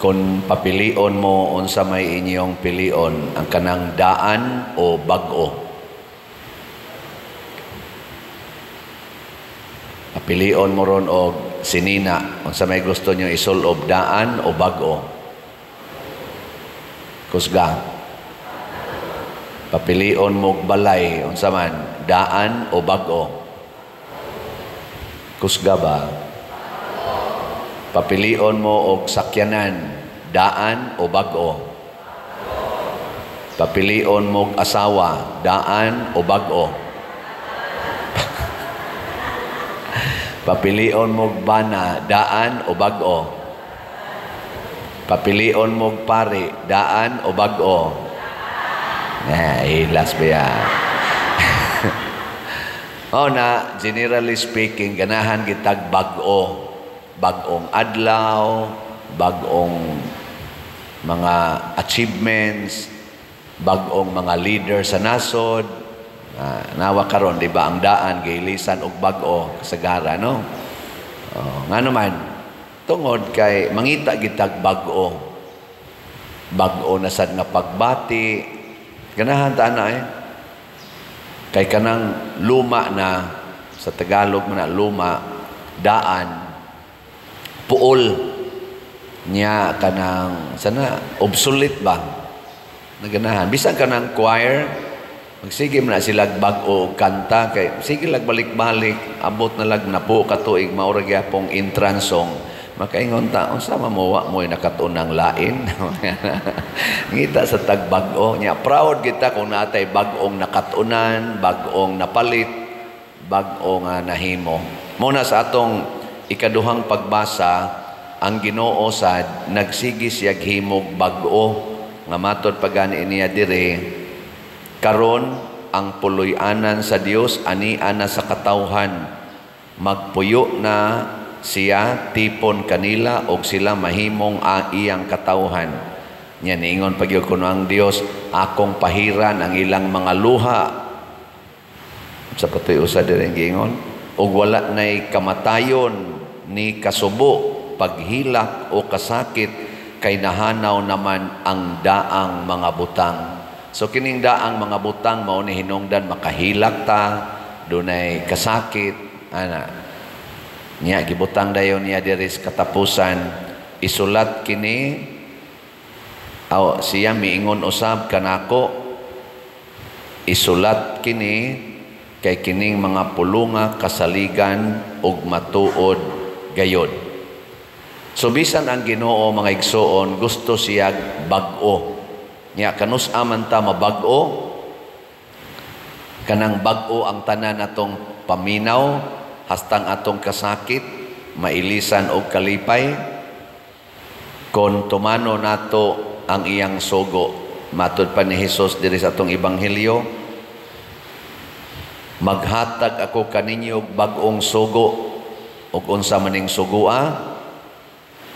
Kung papilion mo unsa may inyong pilion, ang kanang daan o bag-o. Papilion mo ron og sinina, unsa may gusto nyo isulob, daan o bag-o. Kusga. Papilion mo balay, unsa man, daan o bag-o. Kusga ba? Papilion mo og sakyanan, daan o bag-o. Papilion mo og asawa, daan o bag-o. Papilion mo og bana, daan o bag-o. Papilion mo og pari, daan o bag-o. Ilas ba yan? Na, generally speaking, ganahan kitag bag-o. Bag-ong adlaw, bag-ong mga achievements, bag-ong mga leader sa nasod. Nawa karon, di ba, ang daan, gailisan og bag-o, kasagara, no? Nga naman, tungod kay mangita gitag bag-o. Bag-o na sad nga pagbati. Ganahan ta na Kay kanang luma na, sa Tagalog man na luma, daan, puol niya kanang sana obsolete ba naganahan bisan kanang choir magsige man na sila bag-o kanta kay sige lag balik-balik abot na lag napo ka tuig maura gyapong entrance song makaingon ta unsa mamuwa mo nakatunang lain ngita sa tag bag-o nya proud kita kung natay bag-ong nakatunan bag-ong napalit bag-o nga nahimo mo na sa atong ikaduhang pagbasa, ang Ginoo sad nagsigi siya himog bag-o nga matod pagani niya dire karon ang puloy-anan sa Dios ani ana sa katawhan magpuyo na siya tipon kanila og sila mahimong iyang katawhan nya niingon pagyud kuno ang Dios akong pahiran ang ilang mga luha sa patoy usa dire giingon og wala nay kamatayon ni kasubo, paghilak o kasakit, kay nahanaw naman ang daang mga butang. So kining daang mga butang mao ni hinungdan makahilak ta, dunay kasakit, ana. Nya gibutang dayon niya diri sa katapusan, isulat kini siya miingon usab kanako, isulat kini kay kining mga pulunga kasaligan ug matuod gayod. So bisan ang Ginoo mga igsoon gusto siya bag-o. Nya kanus aman ta mabag-o. Kanang bag-o ang tanan atong paminaw hastang atong kasakit, mailisan og kalipay. Kon tumano nato ang iyang sugo, matud pa ni Hesus diri sa atong ebanghelyo, maghatag ako kaninyo bag-ong sugo ug unsa maning sugua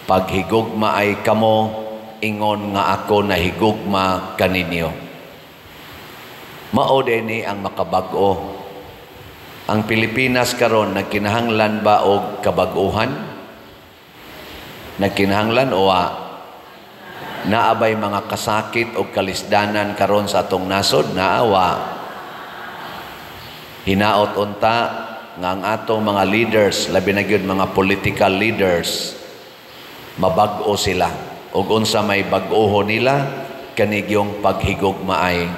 paghigugma ay kamo ingon nga ako nahigugma kaninyo. Mao ni ang makabag-o. Ang Pilipinas karon nagkinahanglan ba og kabag-uhan? Nagkinahanglan o naabay mga kasakit o kalisdanan karon sa atong nasod? Naawa. Hinaot unta nga ang atong mga leaders, labi na gyud mga political leaders, mabag-o sila. Ug unsa may bag-oho nila, kanig yung paghigugmaay.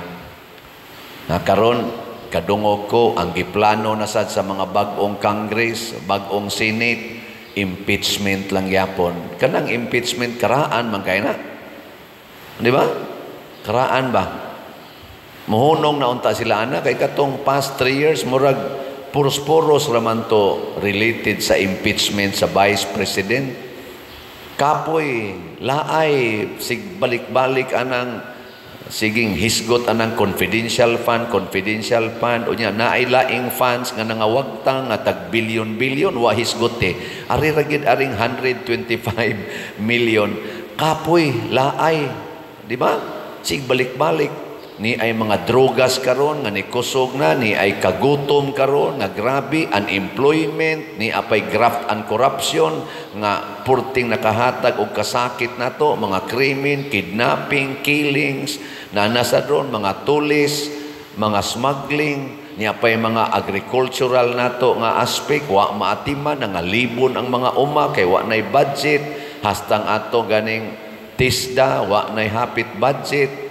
Na karon kadungog ko ang giplano na sad sa mga bag-ong Congress, bag-ong Senate, impeachment lang yapon. Kanang impeachment karaan man kay na. Di ba? Karaan ba? Muhunong na unta sila ana kay katong past 3 years murag puros-puros raman to related sa impeachment sa Vice President. Kapoy, laay, sig balik-balik anang siging hisgot anang confidential fund, o niya, naay laing funds nga nangawagtang nga tag bilyon-bilyon, wa hisgot Ari ragid aring 125 million. Kapoy, laay, di ba? Sig balik-balik. ni ay mga drogas karon nga nikusog na, ni ay kagutom karon nga grabe, unemployment, ni apay graft and corruption nga purting nakahatag og kasakit nato, mga krimen, kidnapping, killings, na nasa doon, mga tulis, mga smuggling, ni apay mga agricultural nato nga aspect, wa maatiman, nga libon ang mga uma, kay wa nay budget, hastang ato ganing tisda, wa nay hapit budget.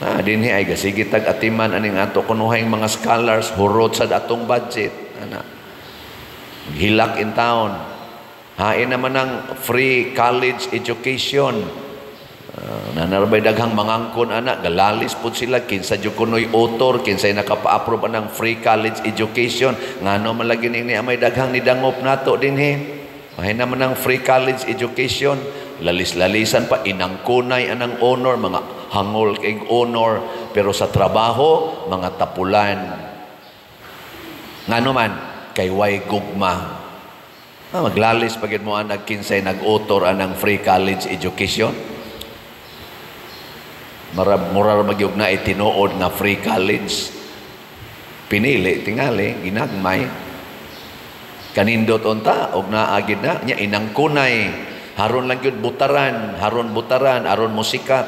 Dinhi ay gasigitag atiman aning ato kunuhay mga scholars hurot sa atong budget. Hilak in town. Hain naman ng free college education. Nanarbay daghang mangangkon anak, galalis pud sila kinsa jud kunoy author, kinsay nakapa-approve anang free college education. Ngano man lagi ni amay daghang nidangop nato dinhi. Hain naman ng free college education. Lalis-lalisan pa, inangkunay anang honor, mga hangol kay honor, pero sa trabaho, mga tapulan. Nga naman, kay way gugma. Maglalis pagid mo ang nagkinsay, nag-author anang free college education. Murar magyug na itinuod nga free college. Pinili, tingali, ginagmay. Kanindot unta, og naagid na, niya inangkunay, haron lang yun butaran, aron musikat.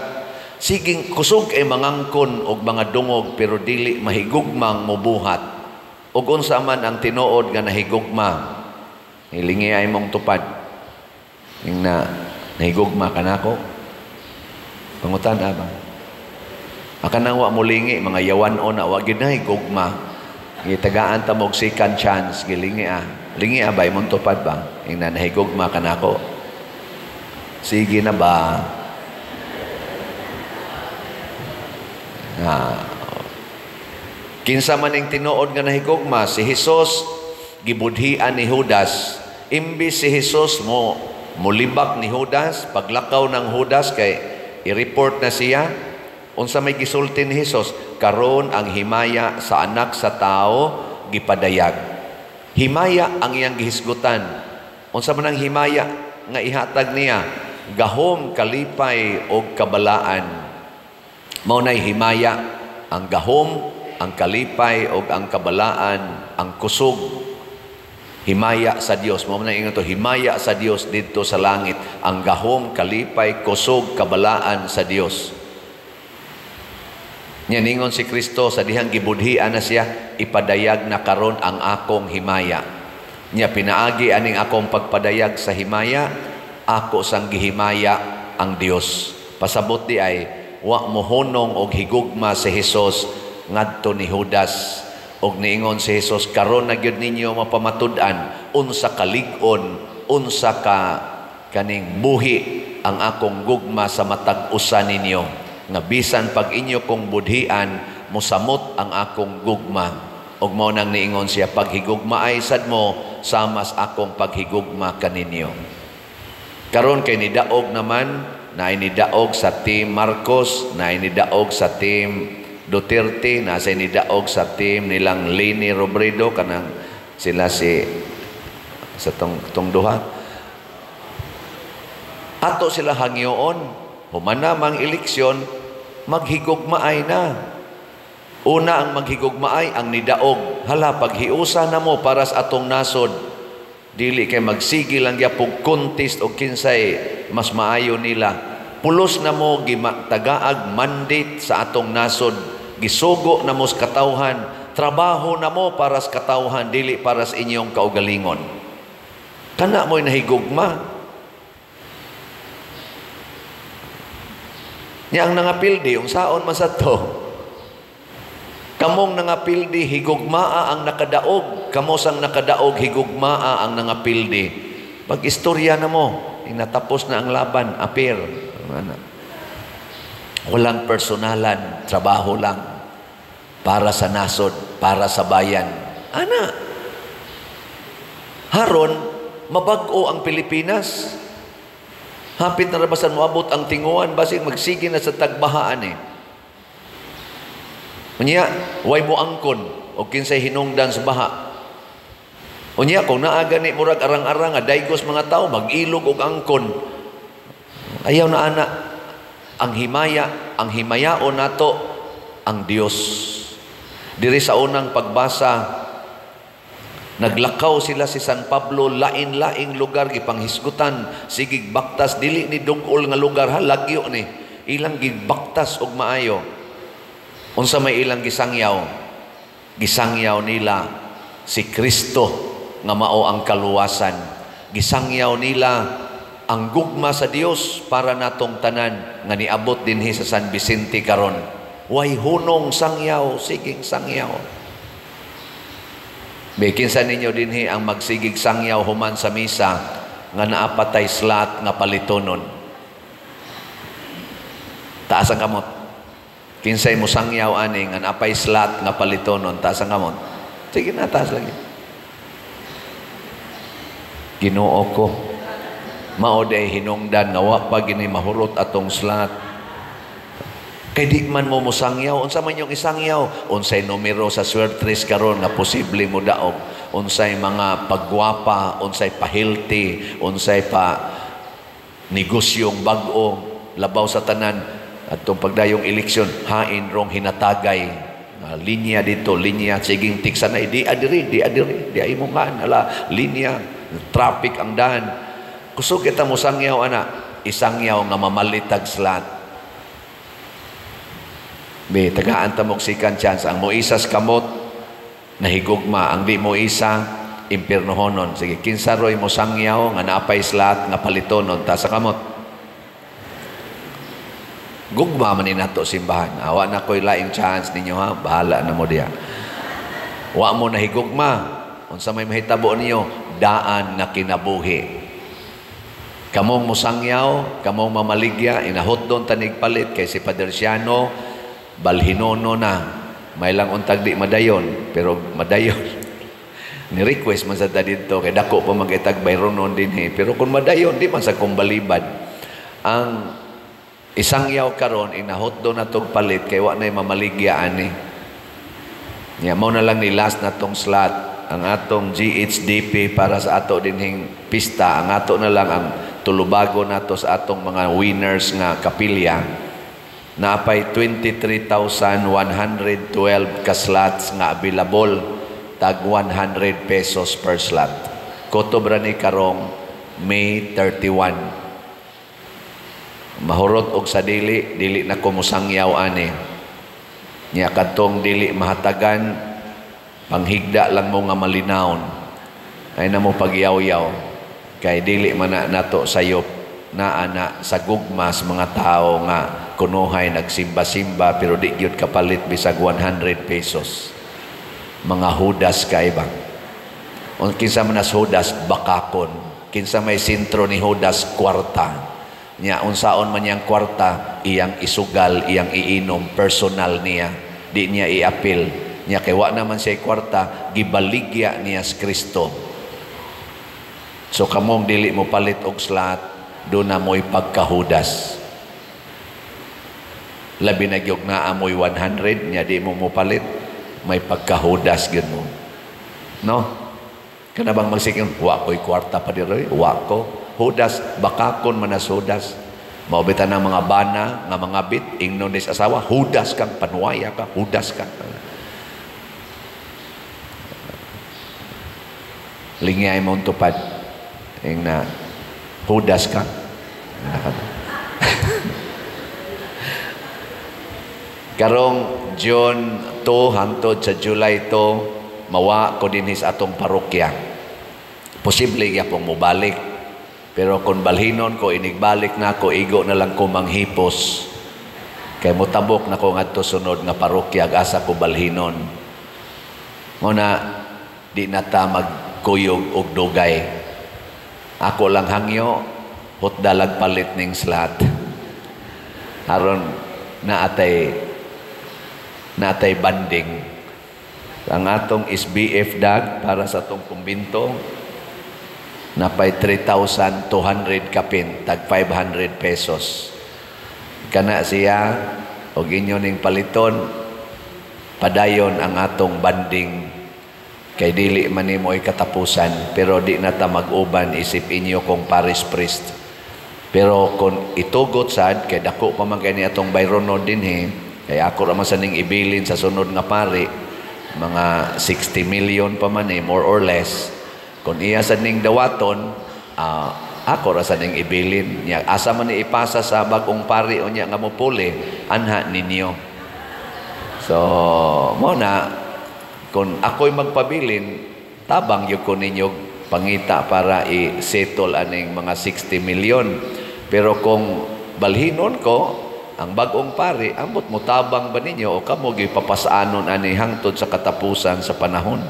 Siging kusog ay mangangkon og mga dungog pero dili mahigugmang mubuhat. Ug unsa man ang tinuod nga nahigugma, hilingi ay mong tupad. Ning na nahigugma kanako. Pangutan ba? Akan wa mulingi mga yawan-on na wa gid nahigugma. Gitagaan ta mog second chance gilingi Lingi abay mong tupad ba? Ing na nahigugma kanako. Sige na ba? Kinsa man ing tinuod nga nahigugma, si Hesus gibudhian ni Judas. Imbis si Hesus mulibak ni Judas, paglakaw ng Judas kay i-report na siya. Unsa may gisulti ni Hesus, karon ang himaya sa anak sa tao gipadayag. Himaya ang iyang gihisgutan. Unsa man ang himaya nga ihatag niya? Gahom, kalipay o kabalaan. Mao nay himaya, ang gahom, ang kalipay o ang kabalaan, ang kusog. Himaya sa Dios. Mao na ingon to, himaya sa Dios didto sa langit, ang gahom, kalipay, kusog, kabalaan sa Dios. Nya ningon si Kristo sa dihang gibudhian na siya, ipadayag na karon ang akong himaya. Nya pinaagi aning akong pagpadayag sa himaya, ako sang gihimaya ang Dios. Pasabot di ay wa mohonong og higugma si Hesus ngadto ni Judas, og niingon si Hesus, karon na gyud ninyo mapamatud-an unsa ka lig-on, unsa ka kaning buhi ang akong gugma sa matag usa ninyo, nga bisan pag inyo kong budhian mosamot ang akong gugma. Og mao nang niingon siya, paghigugma ay sad mo samas akong paghigugma kaninyo. Karon kay nidaog naman, na inidaog sa team Marcos, na inidaog sa team Duterte, na inidaog sa team nilang Leni Robredo, kanang sila sa tong duha. Ato sila hangyoon, humana mang eleksyon, maghigugmaay na. Una ang maghigugmaay ang nidaog. Hala, paghiusa na mo para sa atong nasod, dili kay magsigil lang gyapon contest o kinsay mas maayo nila. Pulos na mo gimatagaag mandate sa atong nasod. Gisugo na mo sa katawhan. Trabaho na mo para sa katawhan, dili para sa inyong kaugalingon. Kana mo'y nahigugma. Nya ang nangapildi, unsaon man sa to? Kamong nangapildi, higugmaa ang nakadaog. Kamo sang nakadaog, higugmaa ang nangapildi. Pag-istorya na mo, natapos na ang laban, apir. Walang personalan, trabaho lang. Para sa nasod, para sa bayan. Ana, haron, mabag-o ang Pilipinas. Hapit na rabasan moabot ang tinguan, basig magsige na sa tagbahaan eh. Unya, way mo angkon o kinsay hinungdan sa baha. Unya, kung naaga ni murag arang-arang, daygos mga tao, mag-ilog og angkon. Ayaw na ana, ang himayaon nato, ang Dios. Diri sa unang pagbasa, naglakaw sila si San Pablo, lain-laing lugar gipanghisgutan, sigig baktas, dili ni dungol nga lugar, lagyo ni ilang gigbaktas og maayo. Unsa may ilang gisangyaw nila si Kristo nga mao ang kaluwasan. Gisangyaw nila ang gugma sa Dios para natong tanan nga niabot dinhi sa San Vicente karon. Way hunong sangyaw, sigig sangyaw. Kinsa ninyo dinhi ang magsigig sangyaw human sa misa nga naapatay slot nga palitonon. Taas ang kamot. Kinsay mo sangyaw ani nga naapay slot nga palitonon, taas ang kamot. Sige na, taas lagi. Ginoo ko, mao day hinungdan nga wa pa gini mahurot atong slot. Kay di man mo musangyaw, unsa man yung isangyaw, unsay numero sa swertres karon nga posible mo daog, unsay mga pagwapa, unsay pa-healthy, unsay pa negosyong bag-o, labaw sa tanan, at itong pagdayong eleksyon, hain rong hinatagay, linya dito, linya, siging tiksanay, di adiri, di imungan, ala, linya, traffic ang daan. Kusog kita musangyaw, isangyaw nga mamalitag slat. Tagaan ta mong second chance. Ang moisas kamot, nahigugma. Ang di moisa, impirnohonon. Sige, kinsaroy mo sangyaw, nga naapay slat, nga palitonon, ta sa kamot. Gugma man nato simbahan. Awa na ko'y laing chance ninyo ha. Bahala na mo diya. Wa mo nahigugma. Unsa may mahitabo niyo, daan nga kinabuhi. Kamong musangyaw, kamong mamaligya, inahot doon tanig palit kay si Padre Siano, balhinono na, may lang untag di madayon, pero madayon. Ni-request man sa dito, kay dako pa mag-itag bayronon din pero kung madayon, di man sa kumbalibad. Ang isang yaw karon inahot doon na tong palit, kay wa na'y mamaligya ani. Mo na lang ni last na tong slot, ang atong GHDP para sa ato dinhing pista, ang ato na lang ang tulubago nato sa atong mga winners nga kapilya. Naapay 23,112 ka slots nga available, tag 100 pesos per slot. Kotobra ni karong May 31. Mahurot og sa dili na kumusangyaw ani. Nya kadtong dili mahatagan, panghigda lang mo nga malinawon. Ay na mo pagyaw-yaw kay dili man nato sayop na sa gugmas mga tao nga kunuhay nagsimba-simba pero di gyud kapalit bisag 100 pesos. Mga hudas kaiba. O kinsa man as hudas bakakon. Kinsa may sentro ni hudas kwarta. Nya unsaon man yang kwarta, iyang isugal, iyang iinom, personal niya. Di niya iapil. Nya kay wa naman siya kwarta, gibaligya niya sa Kristo. So kamong dili mo palit og slot, doon na mo'y pagkahudas. Labi na gyud na amoy 100, nya di mo palit, may pagkahudas gyud mo. No? Kana bang magsiking, wa ko'y kwarta pa diri, wa ko. Hudas, bakakon manas hudas. Maubitan ng mga bana, nga mga bit, ingnon dis asawa, hudas kang, panuwaya ka, hudas ka. Lingay mong tupad. Ing na, hudas ka. Karong June 2 hangtod sa July 2 mawa ko din sa atong parokya. Posible gyapon mo balik. Pero kung balhinon ko inigbalik na ko, igo na lang ko manghipos. Kay motabok na ko ngadto sunod nga parokya asa ko balhinon. Muna di na ta magkuyog og dugay. Ako lang hangyo hutdalag palit ning slot. Aron naatay banding. Ang atong SBF dag para sa atong kumbinto napay 3,200 kapin, tag 500 pesos. Kana siya og inyo ning paliton padayon ang atong banding kay dili man nimo katapusan, pero di na ta mag-uban isip inyo kung parish priest. Pero kung itugot sad kay dako pa man kay ni atong bayrono dinhi, Kaya ako naman sa ning ibilin sa sunod nga pari, mga 60 million pa man more or less. Kung iya sa ning dawaton, ako ra sa ning ibilin. Asa man ni ipasa sa bagong pari o niya nga mupuli, anha ninyo. So, mo na, kung ako'y magpabilin, tabang yung ko ninyo pangita para i-settle aning mga 60 million. Pero kung balhinon ko, ang bagong pari, ambot mo tabang ba ninyo o kamo gipapasaanon ani hangtod sa katapusan sa panahon.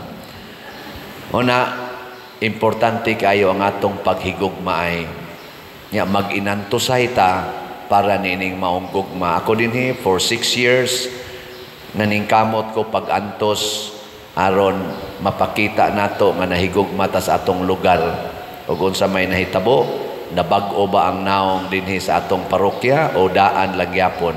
Una, importante kayo ang atong paghigugma ay mag-inantusay ta para nining maong gugma. Ako din for 6 years, naningkamot ko pag-antos aron mapakita nato nga nahigugma ta sa atong lugar. Ug unsa may nahitabo, nabag-o ba ang naong dinhi sa atong parokya o daan lagyapon?